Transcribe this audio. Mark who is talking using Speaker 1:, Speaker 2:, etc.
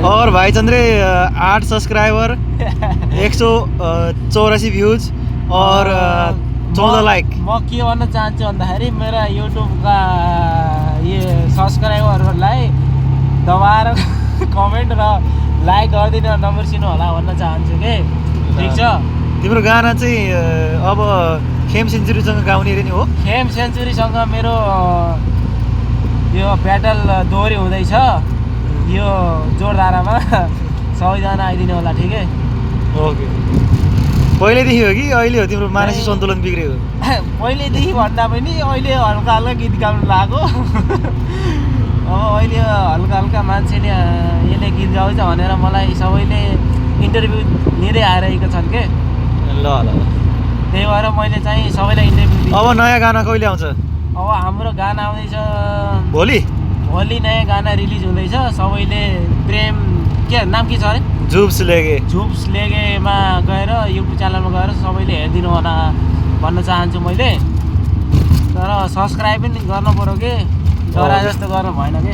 Speaker 1: और भाई चंद्रे 8 सब्सक्राइबर 184 भ्यूज और 14 लाइक।
Speaker 2: म के भन्न चाहन्छु भन्दाखेरि मेरा युट्युबका यो सब्सक्राइबरहरूलाई दबाएर कमेन्ट र लाइक गरिदिन नबिर्सिनु होला भन्न चाहन्छु के। ठिक छ।
Speaker 1: तिम्रो गाना चाहिँ अब खेम सेन्चुरीसँग गाउने अरे नि हो?
Speaker 2: खेम सेन्चुरीसँग मेरो यो ब्याटल दोहोरी हुँदैछ यो जोरधारामा। सबैजना आइदिनु होला। ठिकै।
Speaker 1: ओके। पहिल्यैदेखि हो कि अहिले हो तिम्रो मानसिक सन्तुलन बिग्रेको?
Speaker 2: पहिल्यैदेखि भन्दा पनि अहिले हल्का हल्का गीत गाउनु लाग्यो। अब अहिले हल्का हल्का मान्छेले यसले गीत गाउँछ भनेर मलाई सबैले इन्टरभ्यू लिँदै आइरहेका छन् के।
Speaker 1: ल ल।
Speaker 2: त्यही भएर मैले चाहिँ सबैलाई इन्टरभ्यू दिएँ।
Speaker 1: अब नयाँ गाना कहिले आउँछ?
Speaker 2: अब हाम्रो गाना आउँदैछ
Speaker 1: भोलि।
Speaker 2: भोलि नयाँ गाना रिलिज हुँदैछ। सबैले प्रेम के नाम के छ अरे?
Speaker 1: झुप्स लेगे।
Speaker 2: झुप्स लेगेमा गएर युट्युब च्यानलमा गएर सबैले हेरिदिनु होला भन्न चाहन्छु मैले। तर सब्सक्राइब पनि गर्नु पऱ्यो के। डरा जस्तो गर्नु भएन के।